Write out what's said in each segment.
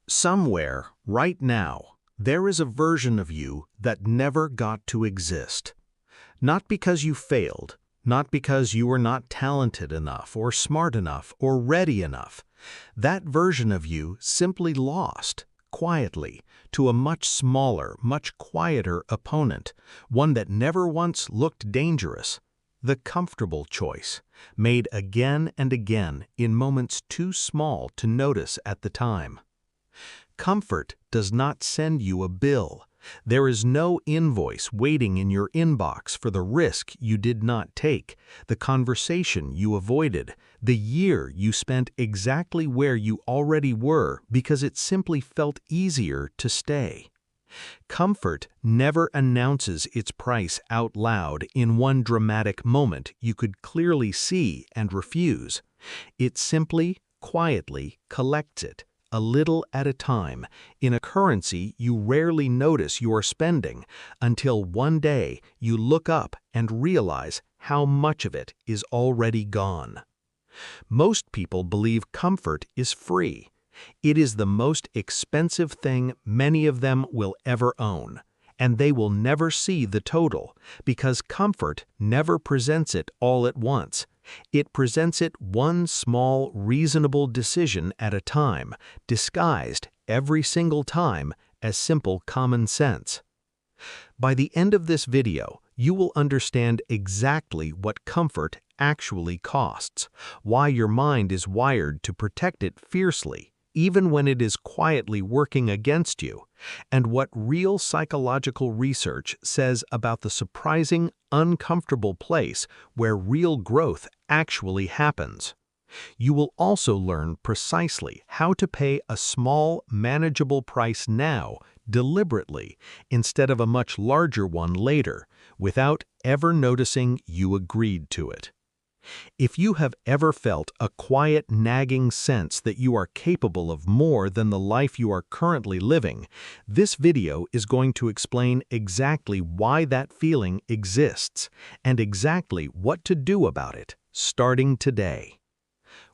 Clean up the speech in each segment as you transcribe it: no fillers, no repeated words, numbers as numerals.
Somewhere, right now, there is a version of you that never got to exist. Not because you failed, not because you were not talented enough or smart enough or ready enough. That version of you simply lost, quietly, to a much smaller, much quieter opponent, one that never once looked dangerous. The comfortable choice, made again and again in moments too small to notice at the time. Comfort does not send you a bill. There is no invoice waiting in your inbox for the risk you did not take, the conversation you avoided, the year you spent exactly where you already were because it simply felt easier to stay. Comfort never announces its price out loud in one dramatic moment you could clearly see and refuse. It simply, quietly collects it, a little at a time, in a currency you rarely notice you are spending, until one day you look up and realize how much of it is already gone. Most people believe comfort is free. It is the most expensive thing many of them will ever own, and they will never see the total, because comfort never presents it all at once. It presents it one small, reasonable decision at a time, disguised every single time as simple common sense. By the end of this video, you will understand exactly what comfort actually costs, why your mind is wired to protect it fiercely, even when it is quietly working against you, and what real psychological research says about the surprising, uncomfortable place where real growth actually happens. You will also learn precisely how to pay a small, manageable price now, deliberately, instead of a much larger one later, without ever noticing you agreed to it. If you have ever felt a quiet, nagging sense that you are capable of more than the life you are currently living, this video is going to explain exactly why that feeling exists and exactly what to do about it, starting today.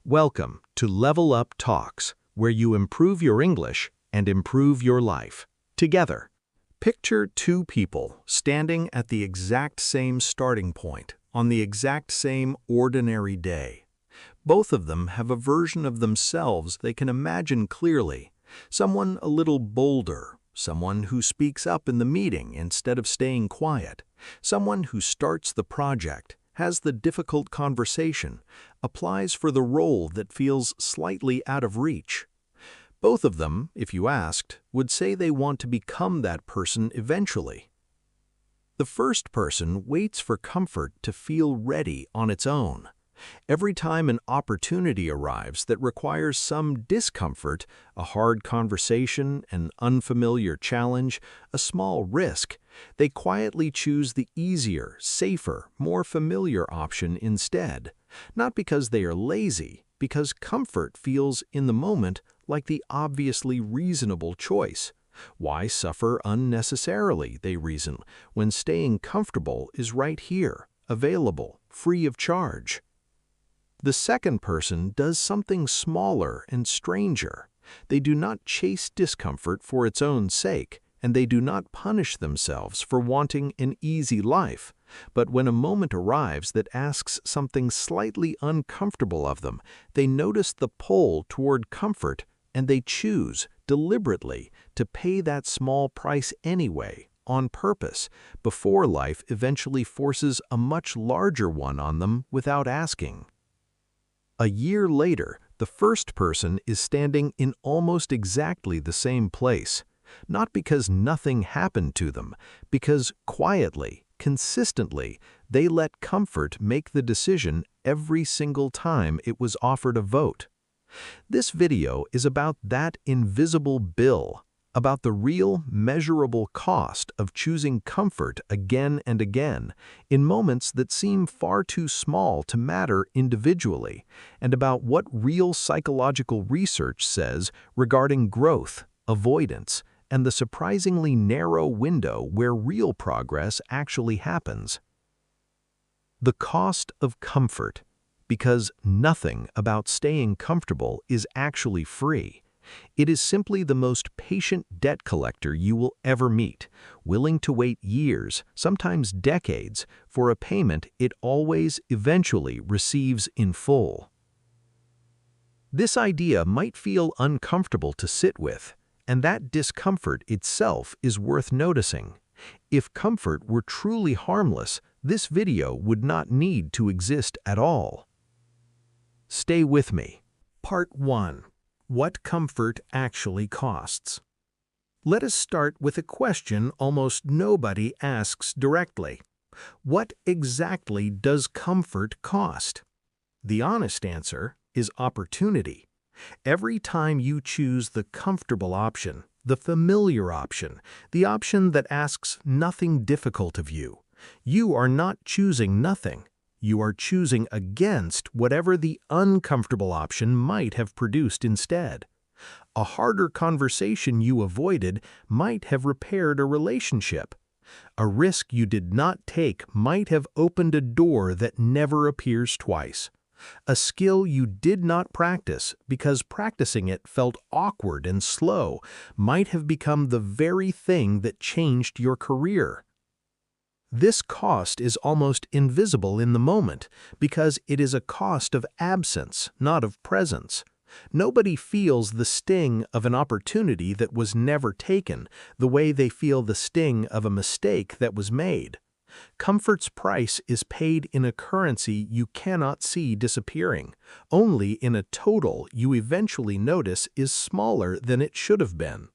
Welcome to Level Up Talks, where you improve your English and improve your life, together. Picture two people standing at the exact same starting point, on the exact same ordinary day. Both of them have a version of themselves they can imagine clearly, someone a little bolder, someone who speaks up in the meeting instead of staying quiet, someone who starts the project, has the difficult conversation, applies for the role that feels slightly out of reach. Both of them, if you asked, would say they want to become that person eventually. The first person waits for comfort to feel ready on its own. Every time an opportunity arrives that requires some discomfort, a hard conversation, an unfamiliar challenge, a small risk, they quietly choose the easier, safer, more familiar option instead. Not because they are lazy, because comfort feels, in the moment, like the obviously reasonable choice. Why suffer unnecessarily, they reason, when staying comfortable is right here, available, free of charge? The second person does something smaller and stranger. They do not chase discomfort for its own sake, and they do not punish themselves for wanting an easy life. But when a moment arrives that asks something slightly uncomfortable of them, they notice the pull toward comfort, and they choose, deliberately, to pay that small price anyway, on purpose, before life eventually forces a much larger one on them without asking. A year later, the first person is standing in almost exactly the same place, not because nothing happened to them, because quietly, consistently, they let comfort make the decision every single time it was offered a vote. This video is about that invisible bill, about the real, measurable cost of choosing comfort again and again, in moments that seem far too small to matter individually, and about what real psychological research says regarding growth, avoidance, and the surprisingly narrow window where real progress actually happens. The cost of comfort. Because nothing about staying comfortable is actually free. It is simply the most patient debt collector you will ever meet, willing to wait years, sometimes decades, for a payment it always eventually receives in full. This idea might feel uncomfortable to sit with, and that discomfort itself is worth noticing. If comfort were truly harmless, this video would not need to exist at all. Stay with me. Part 1. What comfort actually costs. Let us start with a question almost nobody asks directly. What exactly does comfort cost? The honest answer is opportunity. Every time you choose the comfortable option, the familiar option, the option that asks nothing difficult of you, you are not choosing nothing. You are choosing against whatever the uncomfortable option might have produced instead. A harder conversation you avoided might have repaired a relationship. A risk you did not take might have opened a door that never appears twice. A skill you did not practice because practicing it felt awkward and slow might have become the very thing that changed your career. This cost is almost invisible in the moment because it is a cost of absence, not of presence. Nobody feels the sting of an opportunity that was never taken the way they feel the sting of a mistake that was made. Comfort's price is paid in a currency you cannot see disappearing, only in a total you eventually notice is smaller than it should have been.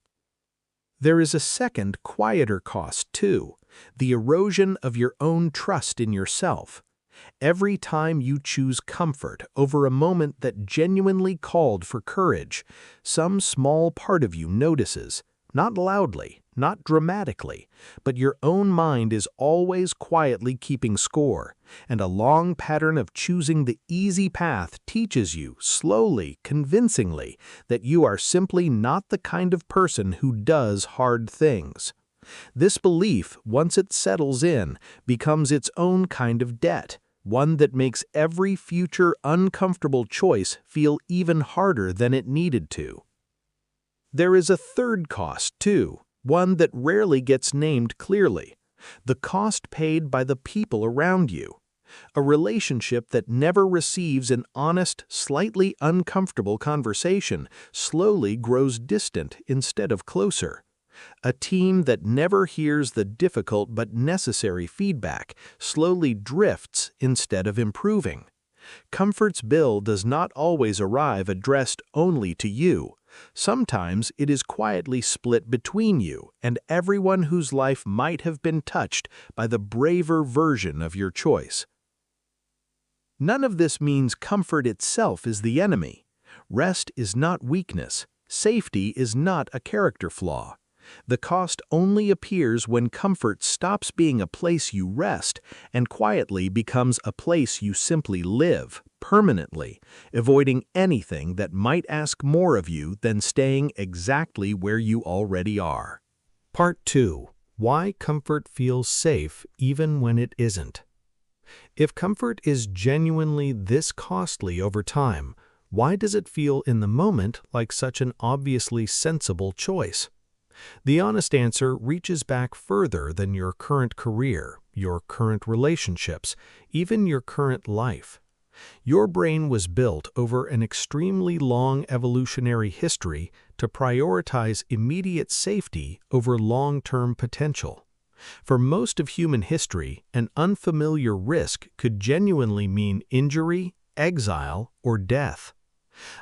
There is a second, quieter cost, too, the erosion of your own trust in yourself. Every time you choose comfort over a moment that genuinely called for courage, some small part of you notices, not loudly, not dramatically, but your own mind is always quietly keeping score, and a long pattern of choosing the easy path teaches you, slowly, convincingly, that you are simply not the kind of person who does hard things. This belief, once it settles in, becomes its own kind of debt, one that makes every future uncomfortable choice feel even harder than it needed to. There is a third cost, too, one that rarely gets named clearly: the cost paid by the people around you. A relationship that never receives an honest, slightly uncomfortable conversation slowly grows distant instead of closer. A team that never hears the difficult but necessary feedback slowly drifts instead of improving. Comfort's bill does not always arrive addressed only to you. Sometimes it is quietly split between you and everyone whose life might have been touched by the braver version of your choice. None of this means comfort itself is the enemy. Rest is not weakness. Safety is not a character flaw. The cost only appears when comfort stops being a place you rest and quietly becomes a place you simply live, permanently, avoiding anything that might ask more of you than staying exactly where you already are. Part 2. Why comfort feels safe even when it isn't. If comfort is genuinely this costly over time, why does it feel in the moment like such an obviously sensible choice? The honest answer reaches back further than your current career, your current relationships, even your current life. Your brain was built over an extremely long evolutionary history to prioritize immediate safety over long-term potential. For most of human history, an unfamiliar risk could genuinely mean injury, exile, or death.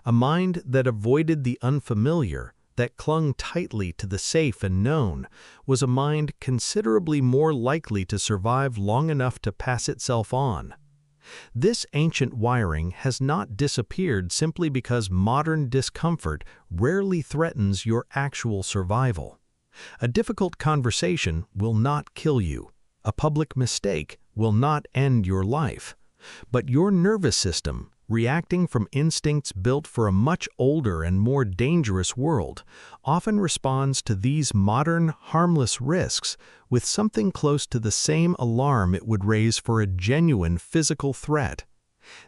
A mind that avoided the unfamiliar, that clung tightly to the safe and known, was a mind considerably more likely to survive long enough to pass itself on. This ancient wiring has not disappeared simply because modern discomfort rarely threatens your actual survival. A difficult conversation will not kill you. A public mistake will not end your life. But your nervous system, reacting from instincts built for a much older and more dangerous world, often responds to these modern, harmless risks with something close to the same alarm it would raise for a genuine physical threat.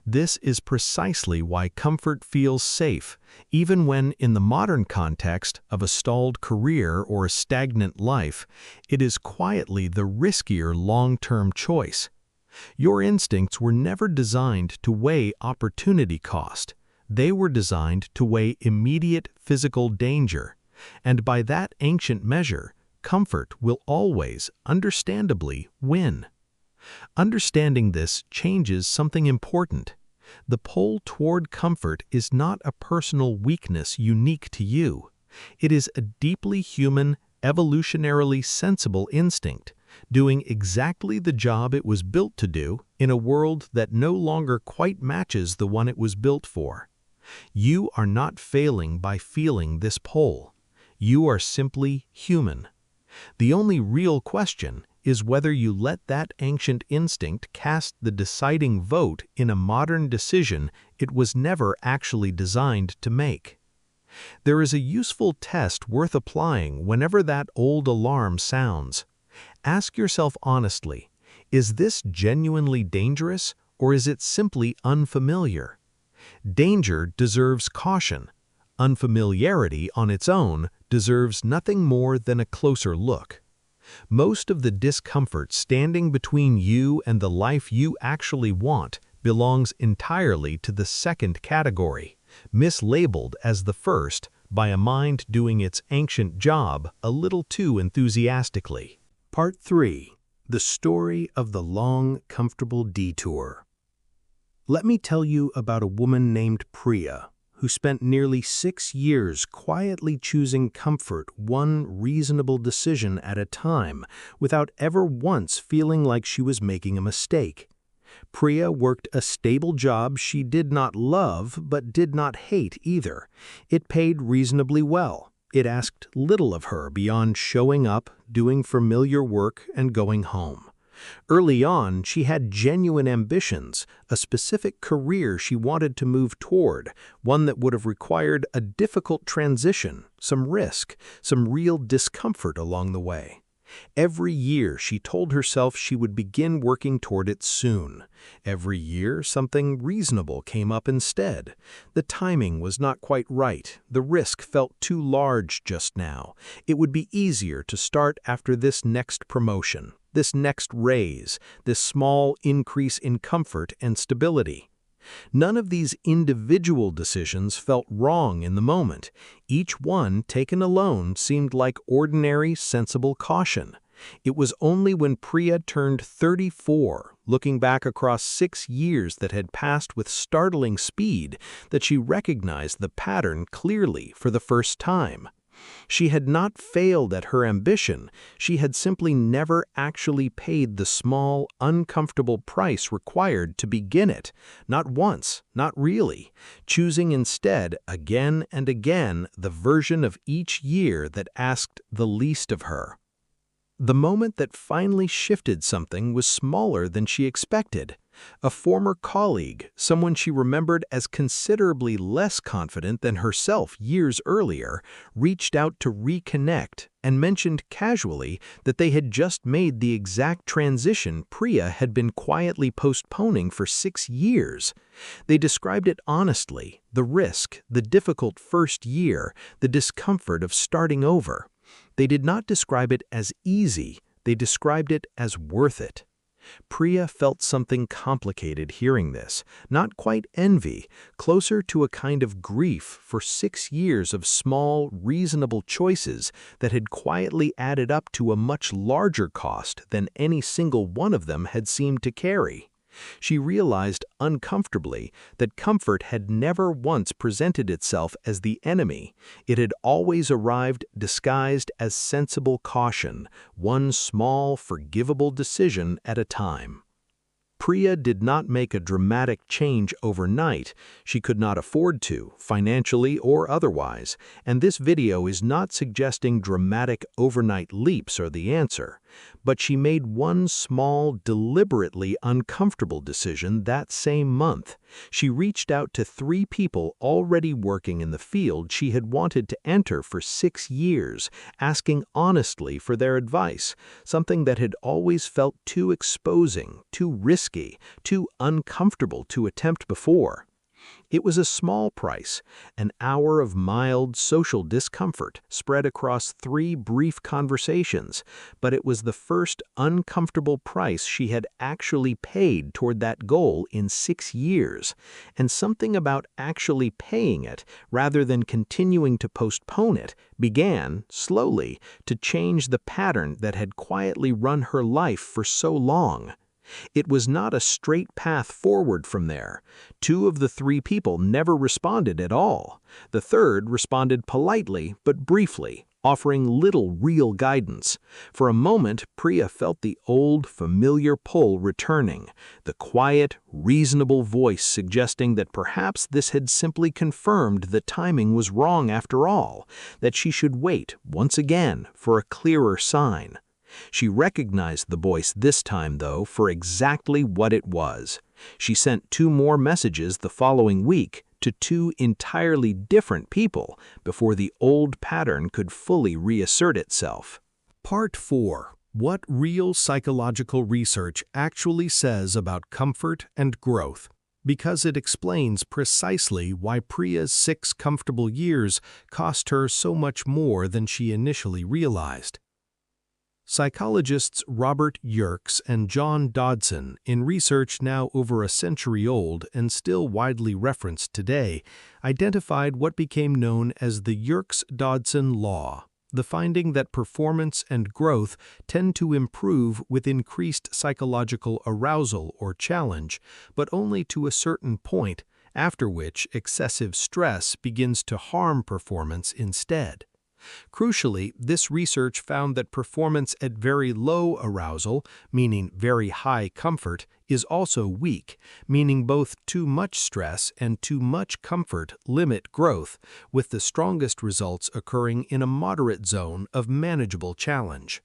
This is precisely why comfort feels safe, even when, in the modern context of a stalled career or a stagnant life, it is quietly the riskier long-term choice. Your instincts were never designed to weigh opportunity cost. They were designed to weigh immediate physical danger. And by that ancient measure, comfort will always, understandably, win. Understanding this changes something important. The pull toward comfort is not a personal weakness unique to you. It is a deeply human, evolutionarily sensible instinct, doing exactly the job it was built to do in a world that no longer quite matches the one it was built for. You are not failing by feeling this pull. You are simply human. The only real question is whether you let that ancient instinct cast the deciding vote in a modern decision it was never actually designed to make. There is a useful test worth applying whenever that old alarm sounds. Ask yourself honestly, is this genuinely dangerous or is it simply unfamiliar? Danger deserves caution. Unfamiliarity on its own deserves nothing more than a closer look. Most of the discomfort standing between you and the life you actually want belongs entirely to the second category, mislabeled as the first by a mind doing its ancient job a little too enthusiastically. Part 3. The Story of the Long, Comfortable Detour. Let me tell you about a woman named Priya, who spent nearly 6 years quietly choosing comfort one reasonable decision at a time without ever once feeling like she was making a mistake. Priya worked a stable job she did not love but did not hate either. It paid reasonably well. It asked little of her beyond showing up, doing familiar work, and going home. Early on, she had genuine ambitions, a specific career she wanted to move toward, one that would have required a difficult transition, some risk, some real discomfort along the way. Every year, she told herself she would begin working toward it soon. Every year, something reasonable came up instead. The timing was not quite right. The risk felt too large just now. It would be easier to start after this next promotion, this next raise, this small increase in comfort and stability. None of these individual decisions felt wrong in the moment. Each one, taken alone, seemed like ordinary, sensible caution. It was only when Priya turned 34, looking back across 6 years that had passed with startling speed, that she recognized the pattern clearly for the first time. She had not failed at her ambition, she had simply never actually paid the small, uncomfortable price required to begin it. Not once, not really, choosing instead, again and again, the version of each year that asked the least of her. The moment that finally shifted something was smaller than she expected. A former colleague, someone she remembered as considerably less confident than herself years earlier, reached out to reconnect and mentioned casually that they had just made the exact transition Priya had been quietly postponing for 6 years. They described it honestly, the risk, the difficult first year, the discomfort of starting over. They did not describe it as easy, they described it as worth it. Priya felt something complicated hearing this, not quite envy, closer to a kind of grief for 6 years of small, reasonable choices that had quietly added up to a much larger cost than any single one of them had seemed to carry. She realized uncomfortably that comfort had never once presented itself as the enemy. It had always arrived disguised as sensible caution, one small, forgivable decision at a time. Priya did not make a dramatic change overnight. She could not afford to, financially or otherwise, and this video is not suggesting dramatic overnight leaps are the answer. But she made one small, deliberately uncomfortable decision that same month. She reached out to 3 people already working in the field she had wanted to enter for 6 years, asking honestly for their advice, something that had always felt too exposing, too risky, too uncomfortable to attempt before. It was a small price, an hour of mild social discomfort spread across 3 brief conversations, but it was the first uncomfortable price she had actually paid toward that goal in 6 years, and something about actually paying it, rather than continuing to postpone it, began, slowly, to change the pattern that had quietly run her life for so long. It was not a straight path forward from there. 2 of the 3 people never responded at all. The third responded politely but briefly, offering little real guidance. For a moment, Priya felt the old, familiar pull returning, the quiet, reasonable voice suggesting that perhaps this had simply confirmed the timing was wrong after all, that she should wait, once again, for a clearer sign. She recognized the voice this time, though, for exactly what it was. She sent 2 more messages the following week to 2 entirely different people before the old pattern could fully reassert itself. Part 4. What real psychological research actually says about comfort and growth. Because it explains precisely why Priya's 6 comfortable years cost her so much more than she initially realized. Psychologists Robert Yerkes and John Dodson, in research now over a century old and still widely referenced today, identified what became known as the Yerkes-Dodson law, the finding that performance and growth tend to improve with increased psychological arousal or challenge, but only to a certain point, after which excessive stress begins to harm performance instead. Crucially, this research found that performance at very low arousal, meaning very high comfort, is also weak, meaning both too much stress and too much comfort limit growth, with the strongest results occurring in a moderate zone of manageable challenge.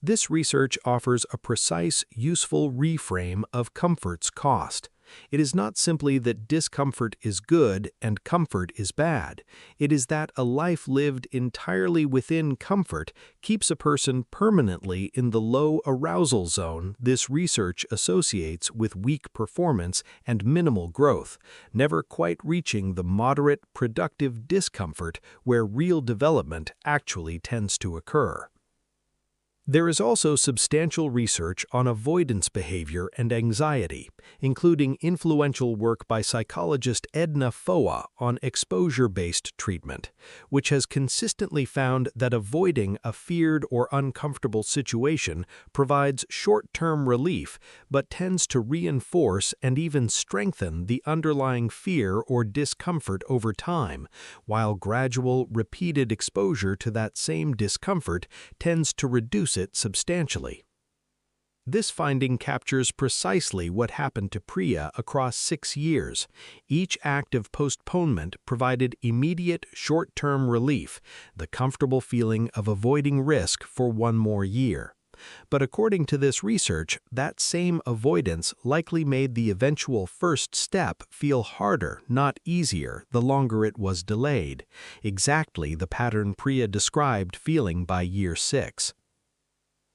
This research offers a precise, useful reframe of comfort's cost. It is not simply that discomfort is good and comfort is bad. It is that a life lived entirely within comfort keeps a person permanently in the low arousal zone this research associates with weak performance and minimal growth, never quite reaching the moderate, productive discomfort where real development actually tends to occur. There is also substantial research on avoidance behavior and anxiety, including influential work by psychologist Edna Foa on exposure-based treatment, which has consistently found that avoiding a feared or uncomfortable situation provides short-term relief but tends to reinforce and even strengthen the underlying fear or discomfort over time, while gradual, repeated exposure to that same discomfort tends to reduce it substantially. This finding captures precisely what happened to Priya across 6 years. Each act of postponement provided immediate, short-term relief, the comfortable feeling of avoiding risk for 1 more year. But according to this research, that same avoidance likely made the eventual first step feel harder, not easier, the longer it was delayed, exactly the pattern Priya described feeling by year 6.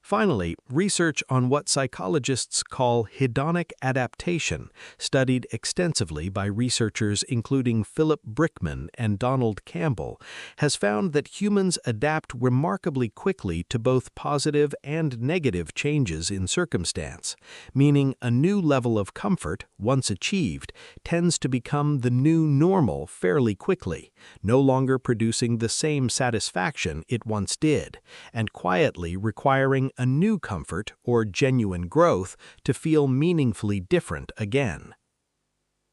Finally, research on what psychologists call hedonic adaptation, studied extensively by researchers including Philip Brickman and Donald Campbell, has found that humans adapt remarkably quickly to both positive and negative changes in circumstance, meaning a new level of comfort, once achieved, tends to become the new normal fairly quickly, no longer producing the same satisfaction it once did, and quietly requiring a new comfort or genuine growth to feel meaningfully different again.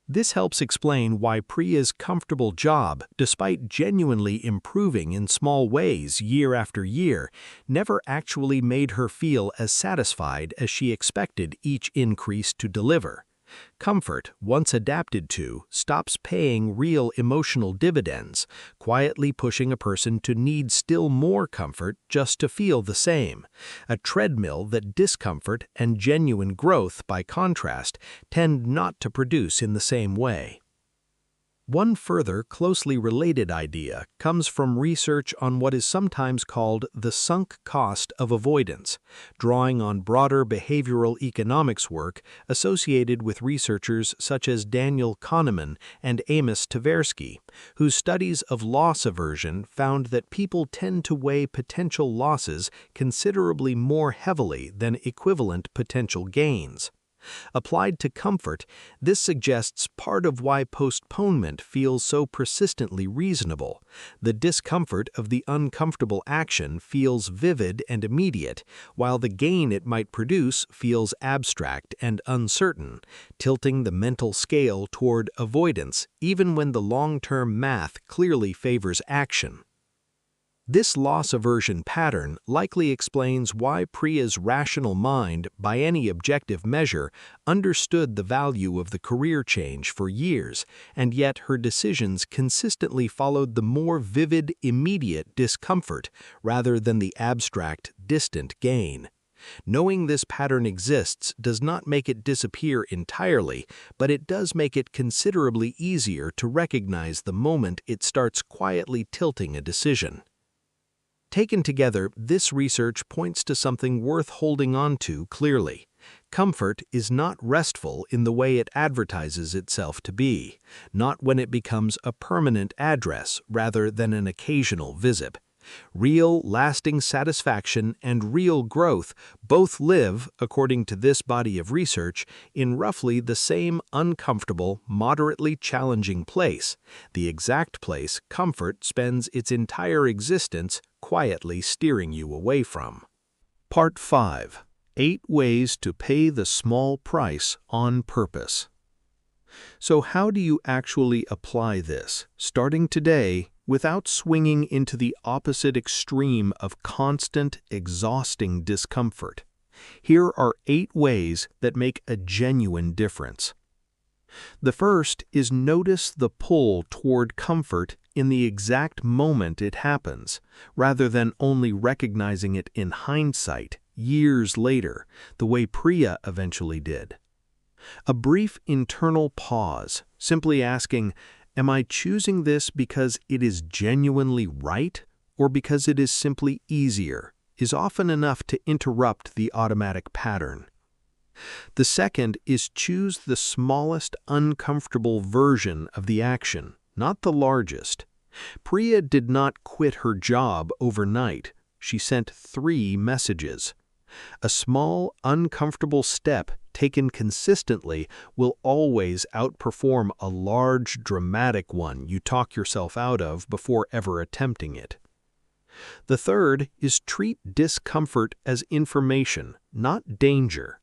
This helps explain why Priya's comfortable job, despite genuinely improving in small ways year after year, never actually made her feel as satisfied as she expected each increase to deliver. Comfort, once adapted to, stops paying real emotional dividends, quietly pushing a person to need still more comfort just to feel the same. A treadmill that discomfort and genuine growth, by contrast, tend not to produce in the same way. One further closely related idea comes from research on what is sometimes called the sunk cost of avoidance, drawing on broader behavioral economics work associated with researchers such as Daniel Kahneman and Amos Tversky, whose studies of loss aversion found that people tend to weigh potential losses considerably more heavily than equivalent potential gains. Applied to comfort, this suggests part of why postponement feels so persistently reasonable. The discomfort of the uncomfortable action feels vivid and immediate, while the gain it might produce feels abstract and uncertain, tilting the mental scale toward avoidance even when the long-term math clearly favors action. This loss aversion pattern likely explains why Priya's rational mind, by any objective measure, understood the value of the career change for years, and yet her decisions consistently followed the more vivid, immediate discomfort rather than the abstract, distant gain. Knowing this pattern exists does not make it disappear entirely, but it does make it considerably easier to recognize the moment it starts quietly tilting a decision. Taken together, this research points to something worth holding on to clearly. Comfort is not restful in the way it advertises itself to be, not when it becomes a permanent address rather than an occasional visit. Real, lasting satisfaction and real growth both live, according to this body of research, in roughly the same uncomfortable, moderately challenging place, the exact place comfort spends its entire existence quietly steering you away from. Part 5. 8 Ways to Pay the Small Price on Purpose. So how do you actually apply this, starting today, without swinging into the opposite extreme of constant, exhausting discomfort? Here are 8 ways that make a genuine difference. The first is notice the pull toward comfort in the exact moment it happens, rather than only recognizing it in hindsight, years later, the way Priya eventually did. A brief internal pause, simply asking, am I choosing this because it is genuinely right or because it is simply easier, is often enough to interrupt the automatic pattern. The second is choose the smallest uncomfortable version of the action, not the largest. Priya did not quit her job overnight. She sent 3 messages. A small, uncomfortable step taken consistently will always outperform a large, dramatic one you talk yourself out of before ever attempting it. The third is treat discomfort as information, not danger.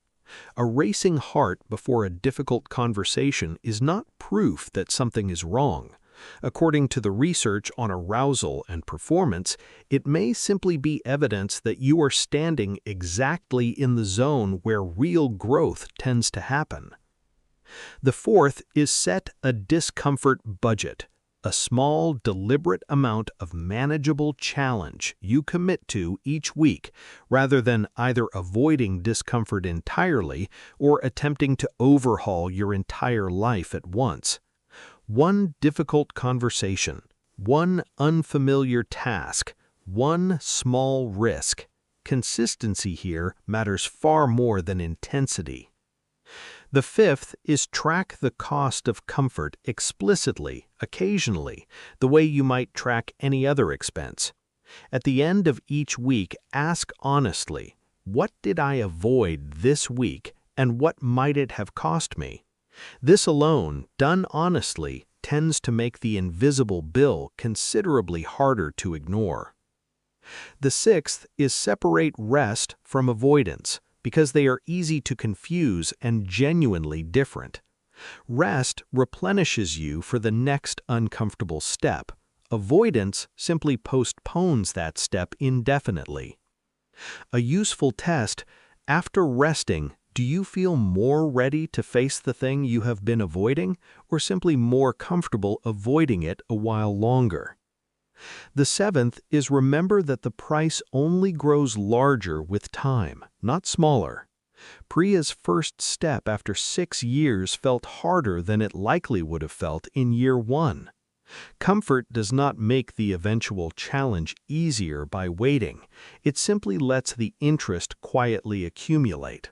A racing heart before a difficult conversation is not proof that something is wrong. According to the research on arousal and performance, it may simply be evidence that you are standing exactly in the zone where real growth tends to happen. The fourth is set a discomfort budget, a small, deliberate amount of manageable challenge you commit to each week, rather than either avoiding discomfort entirely or attempting to overhaul your entire life at once. One difficult conversation, one unfamiliar task, one small risk. Consistency here matters far more than intensity. The fifth is track the cost of comfort explicitly, occasionally, the way you might track any other expense. At the end of each week, ask honestly, what did I avoid this week and what might it have cost me? This alone, done honestly, tends to make the invisible bill considerably harder to ignore. The sixth is separate rest from avoidance, because they are easy to confuse and genuinely different. Rest replenishes you for the next uncomfortable step. Avoidance simply postpones that step indefinitely. A useful test: after resting, Do you feel more ready to face the thing you have been avoiding, or simply more comfortable avoiding it a while longer? The seventh is remember that the price only grows larger with time, not smaller. Priya's first step after 6 years felt harder than it likely would have felt in year 1. Comfort does not make the eventual challenge easier by waiting. It simply lets the interest quietly accumulate.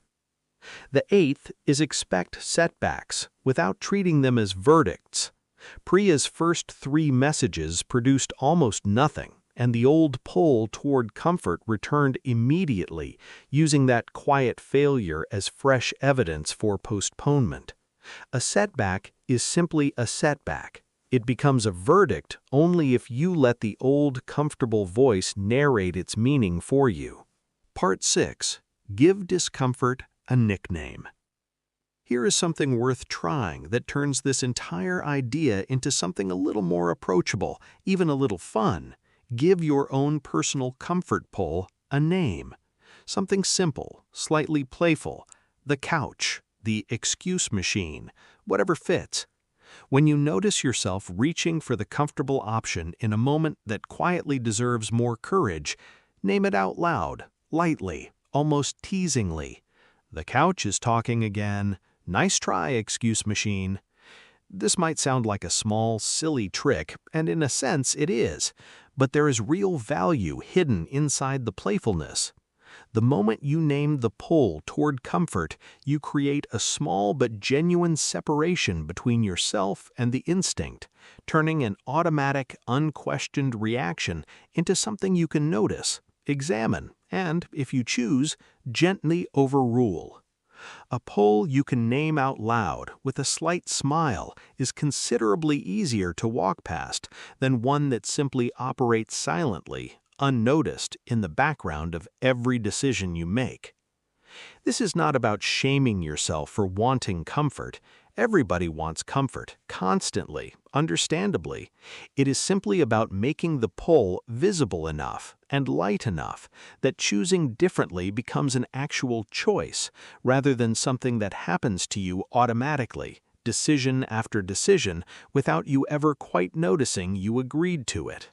The eighth is expect setbacks without treating them as verdicts. Priya's first 3 messages produced almost nothing, and the old pull toward comfort returned immediately, using that quiet failure as fresh evidence for postponement. A setback is simply a setback. It becomes a verdict only if you let the old, comfortable voice narrate its meaning for you. Part 6. Give discomfort a nickname. Here is something worth trying that turns this entire idea into something a little more approachable, even a little fun. Give your own personal comfort pull a name. Something simple, slightly playful. The couch, the excuse machine, whatever fits. When you notice yourself reaching for the comfortable option in a moment that quietly deserves more courage, name it out loud, lightly, almost teasingly. The couch is talking again. Nice try, excuse machine. This might sound like a small, silly trick, and in a sense it is, but there is real value hidden inside the playfulness. The moment you name the pull toward comfort, you create a small but genuine separation between yourself and the instinct, turning an automatic, unquestioned reaction into something you can notice, examine, and, if you choose, gently overrule. A pull you can name out loud with a slight smile is considerably easier to walk past than one that simply operates silently, unnoticed in the background of every decision you make. This is not about shaming yourself for wanting comfort. Everybody wants comfort, constantly, understandably. It is simply about making the pull visible enough and light enough that choosing differently becomes an actual choice, rather than something that happens to you automatically, decision after decision, without you ever quite noticing you agreed to it.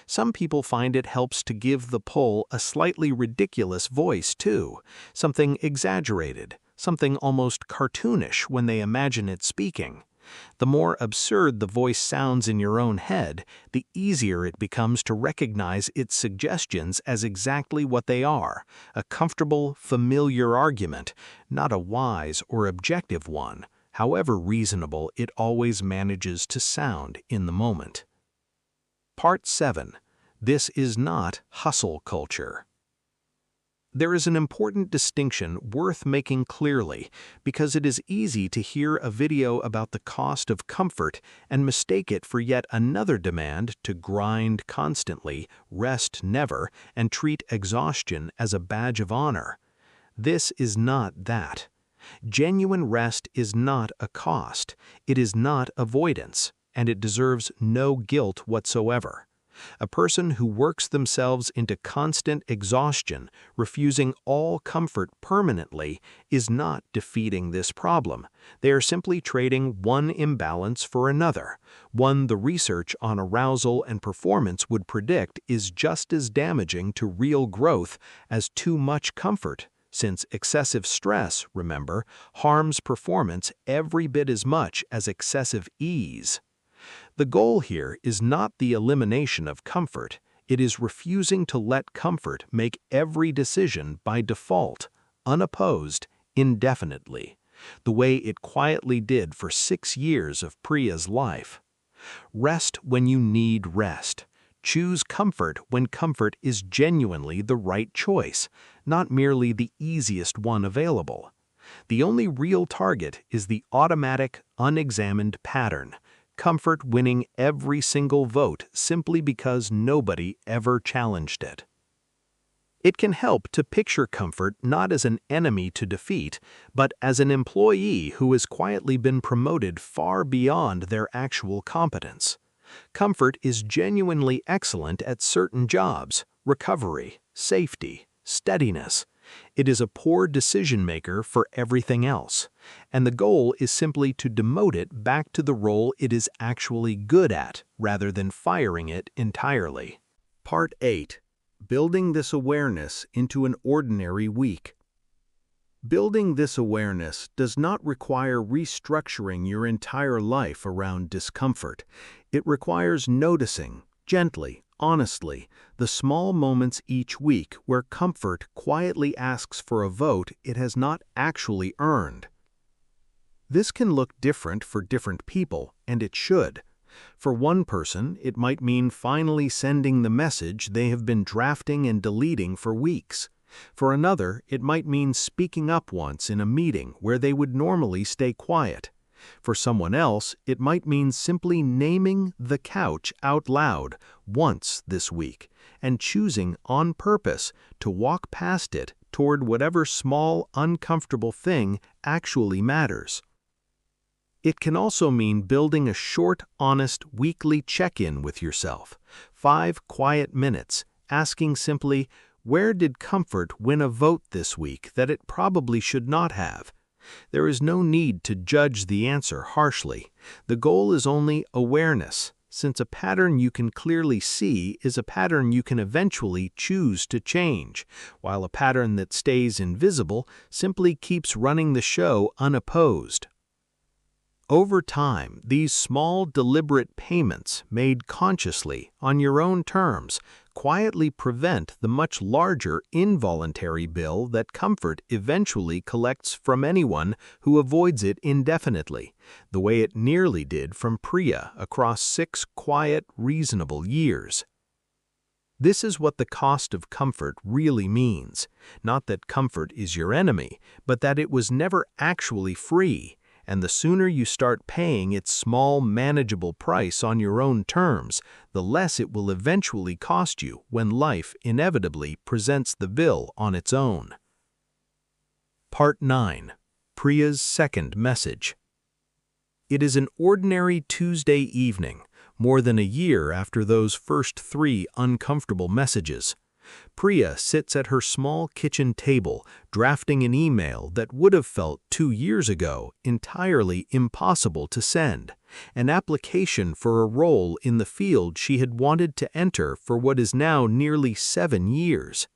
Some people find it helps to give the pull a slightly ridiculous voice too, something exaggerated, something almost cartoonish when they imagine it speaking. The more absurd the voice sounds in your own head, the easier it becomes to recognize its suggestions as exactly what they are, a comfortable, familiar argument, not a wise or objective one, however reasonable it always manages to sound in the moment. Part 7. This is not hustle culture. There is an important distinction worth making clearly because it is easy to hear a video about the cost of comfort and mistake it for yet another demand to grind constantly, rest never, and treat exhaustion as a badge of honor. This is not that. Genuine rest is not a cost. It is not avoidance, and it deserves no guilt whatsoever. A person who works themselves into constant exhaustion, refusing all comfort permanently, is not defeating this problem. They are simply trading one imbalance for another, one the research on arousal and performance would predict is just as damaging to real growth as too much comfort, since excessive stress, remember, harms performance every bit as much as excessive ease. The goal here is not the elimination of comfort, it is refusing to let comfort make every decision by default, unopposed, indefinitely, the way it quietly did for 6 years of Priya's life. Rest when you need rest. Choose comfort when comfort is genuinely the right choice, not merely the easiest one available. The only real target is the automatic, unexamined pattern. Comfort winning every single vote simply because nobody ever challenged it. It can help to picture comfort not as an enemy to defeat, but as an employee who has quietly been promoted far beyond their actual competence. Comfort is genuinely excellent at certain jobs, recovery, safety, steadiness. It is a poor decision maker for everything else, and the goal is simply to demote it back to the role it is actually good at, rather than firing it entirely. Part 8. Building this awareness into an ordinary week. Building this awareness does not require restructuring your entire life around discomfort. It requires noticing, gently, honestly, the small moments each week where comfort quietly asks for a vote it has not actually earned. This can look different for different people, and it should. For one person, it might mean finally sending the message they have been drafting and deleting for weeks. For another, it might mean speaking up once in a meeting where they would normally stay quiet. For someone else, it might mean simply naming the couch out loud once this week and choosing on purpose to walk past it toward whatever small, uncomfortable thing actually matters. It can also mean building a short, honest, weekly check-in with yourself. 5 quiet minutes, asking simply, where did comfort win a vote this week that it probably should not have? There is no need to judge the answer harshly. The goal is only awareness, since a pattern you can clearly see is a pattern you can eventually choose to change, while a pattern that stays invisible simply keeps running the show unopposed. Over time, these small, deliberate payments, made consciously, on your own terms, quietly prevent the much larger involuntary bill that comfort eventually collects from anyone who avoids it indefinitely, the way it nearly did from Priya across 6 quiet, reasonable years. This is what the cost of comfort really means. Not that comfort is your enemy, but that it was never actually free. And the sooner you start paying its small, manageable price on your own terms, the less it will eventually cost you when life inevitably presents the bill on its own. Part 9. Priya's second message. It is an ordinary Tuesday evening, more than a year after those first 3 uncomfortable messages. Priya sits at her small kitchen table, drafting an email that would have felt 2 years ago entirely impossible to send, an application for a role in the field she had wanted to enter for what is now nearly 7 years.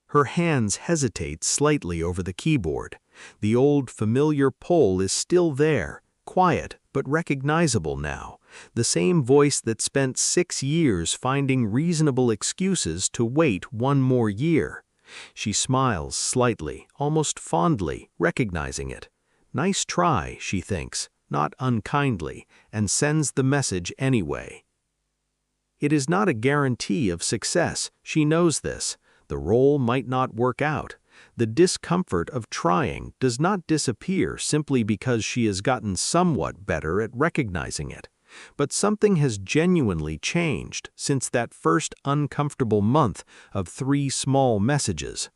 Her hands hesitate slightly over the keyboard. The old familiar pull is still there, quiet but recognizable now, the same voice that spent 6 years finding reasonable excuses to wait 1 more year. She smiles slightly, almost fondly, recognizing it. Nice try, she thinks, not unkindly, and sends the message anyway. It is not a guarantee of success, she knows this. The role might not work out. The discomfort of trying does not disappear simply because she has gotten somewhat better at recognizing it. But something has genuinely changed since that first uncomfortable month of 3 small messages.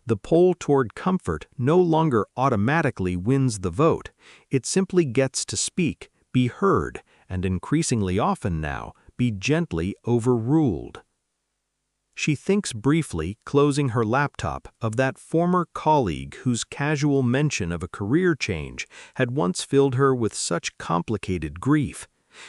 The pull toward comfort no longer automatically wins the vote. It simply gets to speak, be heard, and increasingly often now, be gently overruled. She thinks briefly, closing her laptop, of that former colleague whose casual mention of a career change had once filled her with such complicated grief.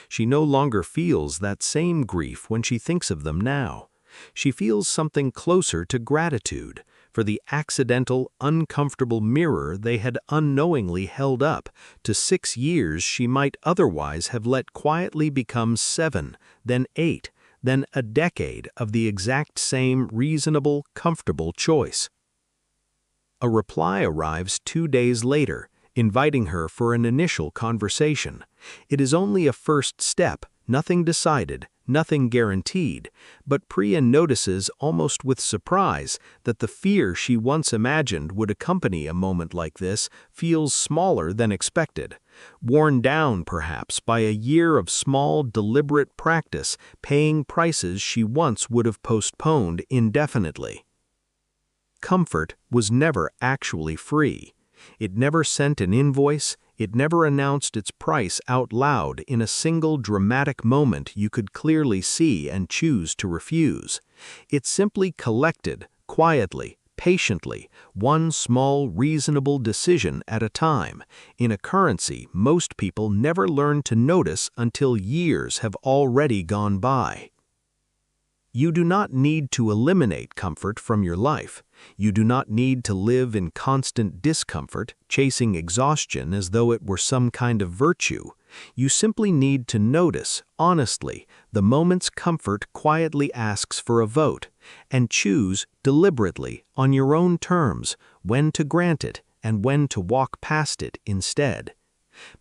She no longer feels that same grief when she thinks of them now. She feels something closer to gratitude for the accidental, uncomfortable mirror they had unknowingly held up to 6 years she might otherwise have let quietly become 7, then 8, then a decade of the exact same reasonable, comfortable choice. A reply arrives 2 days later, inviting her for an initial conversation. It is only a first step, nothing decided, nothing guaranteed, but Priya notices almost with surprise that the fear she once imagined would accompany a moment like this feels smaller than expected, worn down perhaps by a year of small, deliberate practice paying prices she once would have postponed indefinitely. Comfort was never actually free. It never sent an invoice, it never announced its price out loud in a single dramatic moment you could clearly see and choose to refuse. It simply collected, quietly, patiently, one small, reasonable decision at a time, in a currency most people never learn to notice until years have already gone by. You do not need to eliminate comfort from your life. You do not need to live in constant discomfort, chasing exhaustion as though it were some kind of virtue. You simply need to notice, honestly, the moments comfort quietly asks for a vote, and choose deliberately, on your own terms, when to grant it and when to walk past it instead.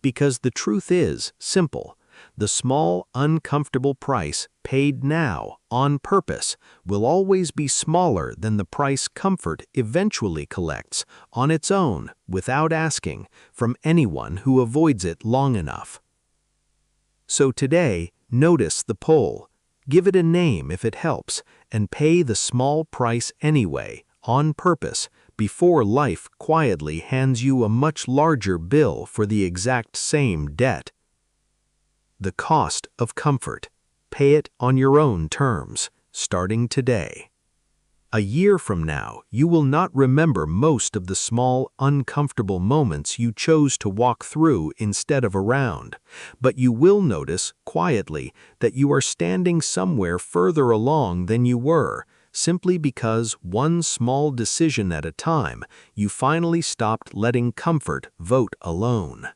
Because the truth is simple. The small, uncomfortable price paid now, on purpose, will always be smaller than the price comfort eventually collects, on its own, without asking, from anyone who avoids it long enough. So today, notice the pull. Give it a name if it helps, and pay the small price anyway, on purpose, before life quietly hands you a much larger bill for the exact same debt. The cost of comfort. Pay it on your own terms, starting today. A year from now, you will not remember most of the small, uncomfortable moments you chose to walk through instead of around, but you will notice, quietly, that you are standing somewhere further along than you were, simply because, one small decision at a time, you finally stopped letting comfort vote alone.